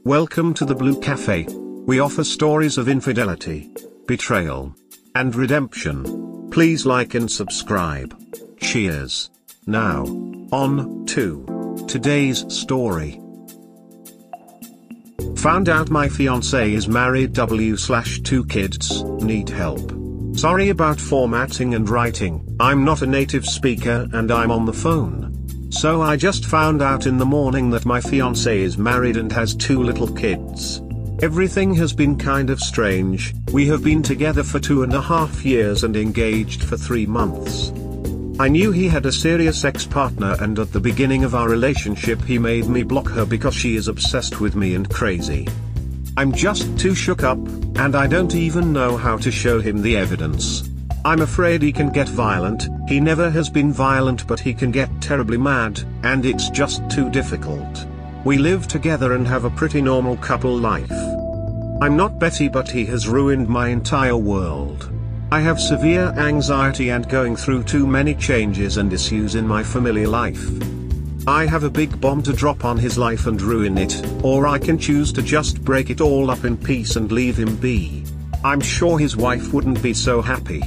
Welcome to the Blue Cafe. We offer stories of infidelity, betrayal, and redemption. Please like and subscribe. Cheers. Now, on to today's story. Found out my fiancé is married /2 kids, need help. Sorry about formatting and writing, I'm not a native speaker and I'm on the phone. So I just found out in the morning that my fiancé is married and has 2 little kids. Everything has been kind of strange. We have been together for 2.5 years and engaged for 3 months. I knew he had a serious ex-partner, and at the beginning of our relationship he made me block her because she is obsessed with me and crazy. I'm just too shook up, and I don't even know how to show him the evidence. I'm afraid he can get violent. He never has been violent, but he can get terribly mad, and it's just too difficult. We live together and have a pretty normal couple life. I'm not Betty, but he has ruined my entire world. I have severe anxiety and going through too many changes and issues in my family life. I have a big bomb to drop on his life and ruin it, or I can choose to just break it all up in peace and leave him be. I'm sure his wife wouldn't be so happy.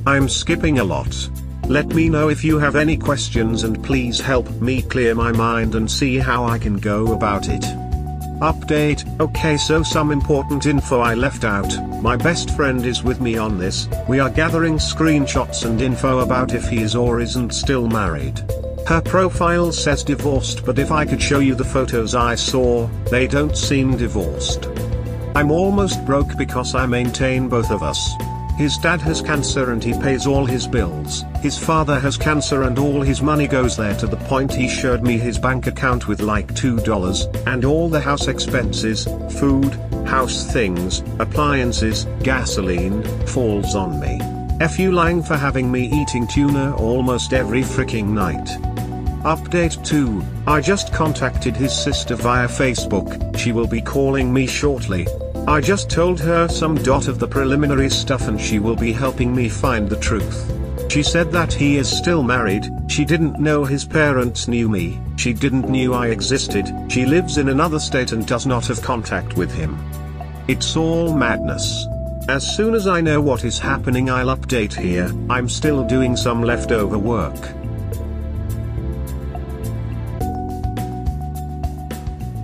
I'm skipping a lot. Let me know if you have any questions and please help me clear my mind and see how I can go about it. Update. Okay, so some important info I left out. My best friend is with me on this. We are gathering screenshots and info about if he is or isn't still married. Her profile says divorced, but if I could show you the photos I saw, they don't seem divorced. I'm almost broke because I maintain both of us. His dad has cancer and he pays all his bills. His father has cancer and all his money goes there, to the point he showed me his bank account with like $2, and all the house expenses, food, house things, appliances, gasoline, falls on me. F you Lang for having me eating tuna almost every freaking night. Update 2. I just contacted his sister via Facebook. She will be calling me shortly. I just told her some of the preliminary stuff and she will be helping me find the truth. She said that he is still married. She didn't know his parents knew me. She didn't knew I existed. She lives in another state and does not have contact with him. It's all madness. As soon as I know what is happening, I'll update here. I'm still doing some leftover work.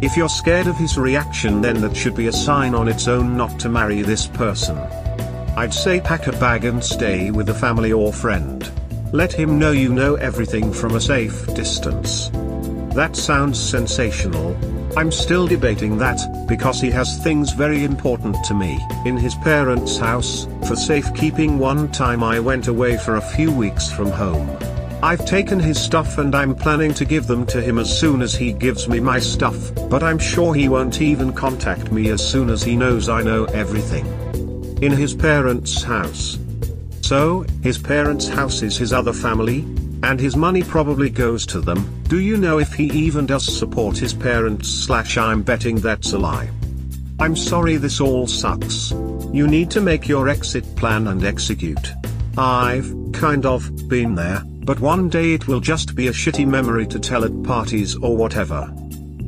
If you're scared of his reaction, then that should be a sign on its own not to marry this person. I'd say pack a bag and stay with a family or friend. Let him know you know everything from a safe distance. That sounds sensational. I'm still debating that, because he has things very important to me in his parents' house. For safekeeping, one time I went away for a few weeks from home. I've taken his stuff and I'm planning to give them to him as soon as he gives me my stuff, but I'm sure he won't even contact me as soon as he knows I know everything. In his parents' house. So, his parents' house is his other family? And his money probably goes to them. Do you know if he even does support his parents? I'm betting that's a lie. I'm sorry, this all sucks. You need to make your exit plan and execute. I've kind of been there. But one day it will just be a shitty memory to tell at parties or whatever.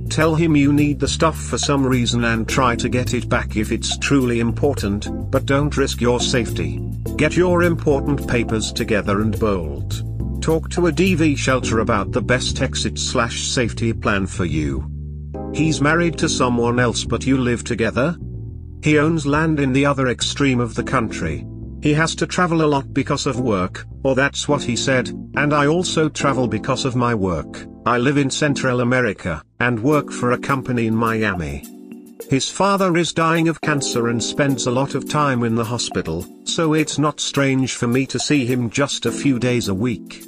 Tell him you need the stuff for some reason and try to get it back if it's truly important, but don't risk your safety. Get your important papers together and bolt. Talk to a DV shelter about the best exit/safety plan for you. He's married to someone else, but you live together? He owns land in the other extreme of the country. He has to travel a lot because of work, or that's what he said, and I also travel because of my work. I live in Central America, and work for a company in Miami. His father is dying of cancer and spends a lot of time in the hospital, so it's not strange for me to see him just a few days a week.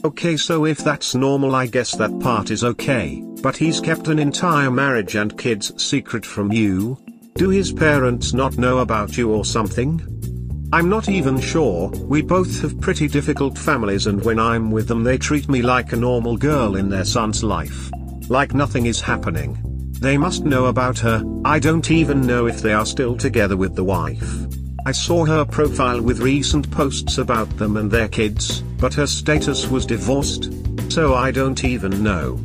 Okay, so if that's normal, I guess that part is okay, but he's kept an entire marriage and kids secret from you? Do his parents not know about you or something? I'm not even sure. We both have pretty difficult families, and when I'm with them they treat me like a normal girl in their son's life. Like nothing is happening. They must know about her. I don't even know if they are still together with the wife. I saw her profile with recent posts about them and their kids, but her status was divorced. So I don't even know.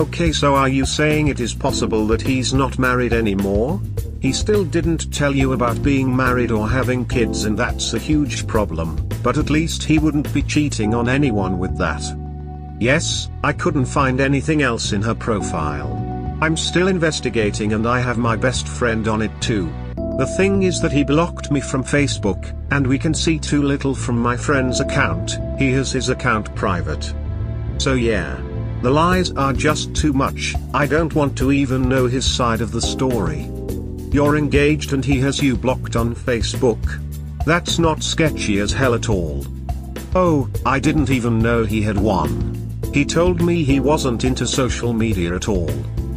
Okay, so are you saying it is possible that he's not married anymore? He still didn't tell you about being married or having kids, and that's a huge problem, but at least he wouldn't be cheating on anyone with that. Yes, I couldn't find anything else in her profile. I'm still investigating and I have my best friend on it too. The thing is that he blocked me from Facebook, and we can see too little from my friend's account. He has his account private. So yeah. The lies are just too much. I don't want to even know his side of the story. You're engaged and he has you blocked on Facebook. That's not sketchy as hell at all. Oh, I didn't even know he had one. He told me he wasn't into social media at all.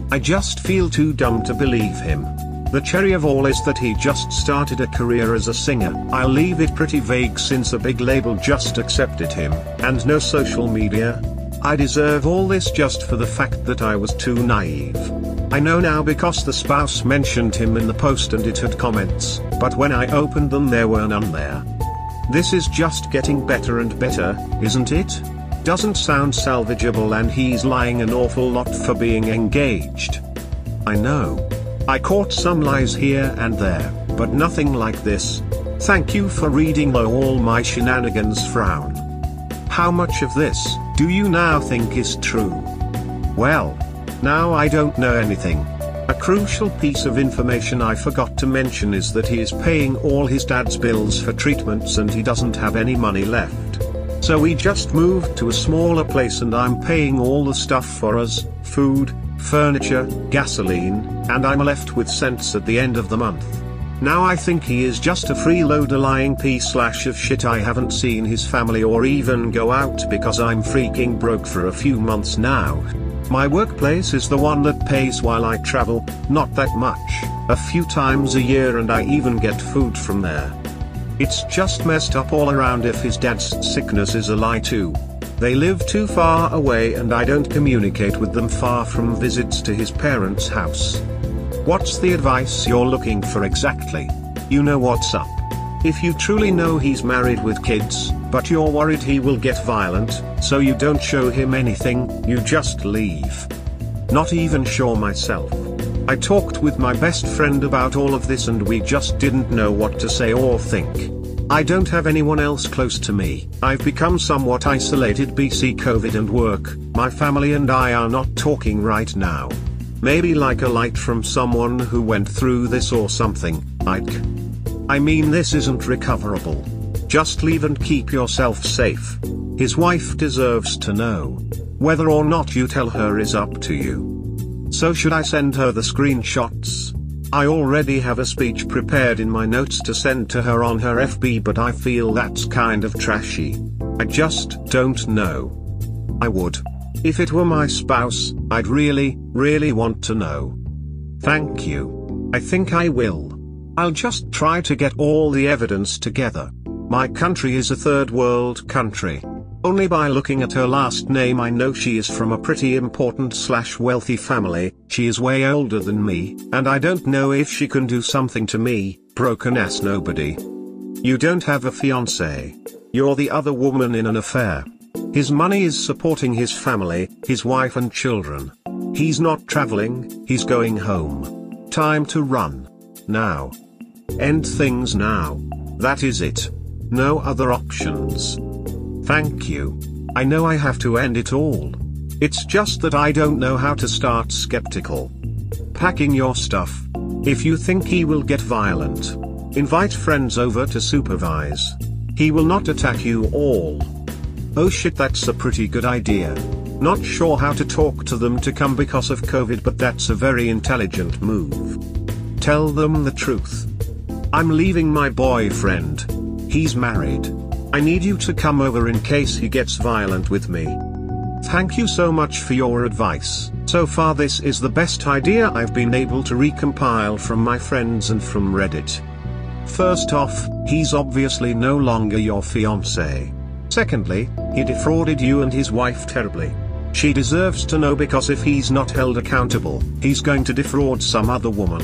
I just feel too dumb to believe him. The cherry of all is that he just started a career as a singer. I'll leave it pretty vague since a big label just accepted him, and no social media. I deserve all this just for the fact that I was too naive. I know now because the spouse mentioned him in the post and it had comments, but when I opened them there were none there. This is just getting better and better, isn't it? Doesn't sound salvageable, and he's lying an awful lot for being engaged. I know. I caught some lies here and there, but nothing like this. Thank you for reading all my shenanigans. Frown. How much of this do you now think is true? Well, now I don't know anything. A crucial piece of information I forgot to mention is that he is paying all his dad's bills for treatments and he doesn't have any money left. So we just moved to a smaller place and I'm paying all the stuff for us, food, furniture, gasoline, and I'm left with cents at the end of the month. Now I think he is just a freeloader lying piece of shit. I haven't seen his family or even go out because I'm freaking broke for a few months now. My workplace is the one that pays while I travel, not that much, a few times a year, and I even get food from there. It's just messed up all around if his dad's sickness is a lie too. They live too far away and I don't communicate with them, far from visits to his parents' house. What's the advice you're looking for exactly? You know what's up. If you truly know he's married with kids, but you're worried he will get violent, so you don't show him anything, you just leave. Not even sure myself. I talked with my best friend about all of this and we just didn't know what to say or think. I don't have anyone else close to me. I've become somewhat isolated. BC COVID and work, my family and I are not talking right now. Maybe like a light from someone who went through this or something, I mean, this isn't recoverable. Just leave and keep yourself safe. His wife deserves to know. Whether or not you tell her is up to you. So should I send her the screenshots? I already have a speech prepared in my notes to send to her on her FB, but I feel that's kind of trashy. I just don't know. I would. If it were my spouse, I'd really want to know. Thank you. I think I will. I'll just try to get all the evidence together. My country is a third world country. Only by looking at her last name I know she is from a pretty important / wealthy family. She is way older than me, and I don't know if she can do something to me, broken ass nobody. You don't have a fiancé. You're the other woman in an affair. His money is supporting his family, his wife and children. He's not traveling, he's going home. Time to run. Now. End things now. That is it. No other options. Thank you. I know I have to end it all. It's just that I don't know how to start. Skeptical. Packing your stuff. If you think he will get violent, invite friends over to supervise. He will not attack you all. Oh shit, that's a pretty good idea. Not sure how to talk to them to come because of COVID, but that's a very intelligent move. Tell them the truth. I'm leaving my boyfriend. He's married. I need you to come over in case he gets violent with me. Thank you so much for your advice. So far this is the best idea I've been able to recompile from my friends and from Reddit. First off, he's obviously no longer your fiancé. Secondly, he defrauded you and his wife terribly. She deserves to know, because if he's not held accountable, he's going to defraud some other woman.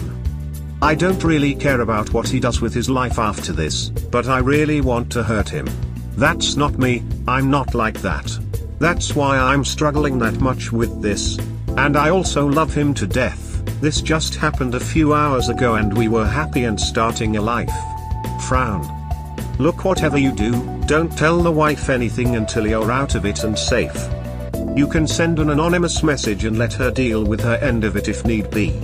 I don't really care about what he does with his life after this, but I really want to hurt him. That's not me, I'm not like that. That's why I'm struggling that much with this. And I also love him to death. This just happened a few hours ago and we were happy and starting a life. Frown. Look, whatever you do, don't tell the wife anything until you're out of it and safe. You can send an anonymous message and let her deal with her end of it if need be.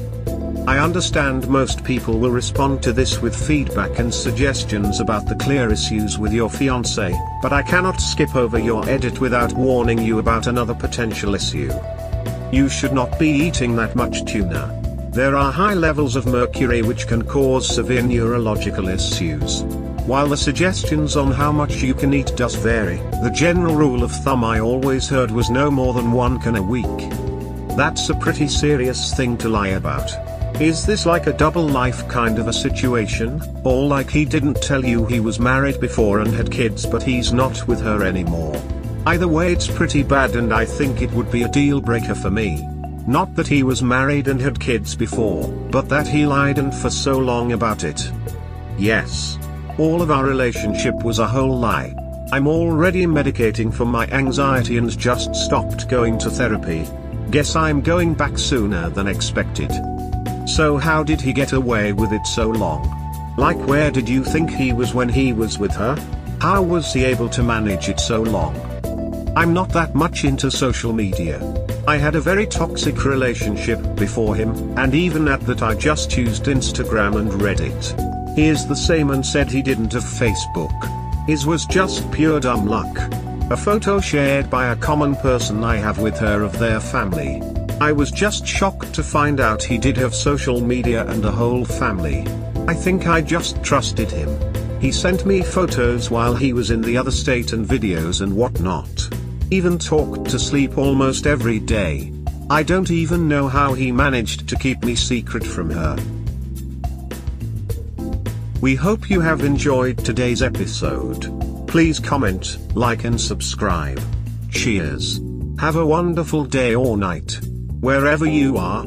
I understand most people will respond to this with feedback and suggestions about the clear issues with your fiancé, but I cannot skip over your edit without warning you about another potential issue. You should not be eating that much tuna. There are high levels of mercury which can cause severe neurological issues. While the suggestions on how much you can eat does vary, the general rule of thumb I always heard was no more than 1 can a week. That's a pretty serious thing to lie about. Is this like a double life kind of a situation, or like he didn't tell you he was married before and had kids but he's not with her anymore? Either way it's pretty bad and I think it would be a deal breaker for me. Not that he was married and had kids before, but that he lied and for so long about it. Yes. All of our relationship was a whole lie. I'm already medicating for my anxiety and just stopped going to therapy. Guess I'm going back sooner than expected. So how did he get away with it so long? Like, where did you think he was when he was with her? How was he able to manage it so long? I'm not that much into social media. I had a very toxic relationship before him, and even at that I just used Instagram and Reddit. He is the same and said he didn't have Facebook. His was just pure dumb luck. A photo shared by a common person I have with her of their family. I was just shocked to find out he did have social media and a whole family. I think I just trusted him. He sent me photos while he was in the other state and videos and whatnot. Even talked to sleep almost every day. I don't even know how he managed to keep me secret from her. We hope you have enjoyed today's episode. Please comment, like and subscribe. Cheers. Have a wonderful day or night, wherever you are.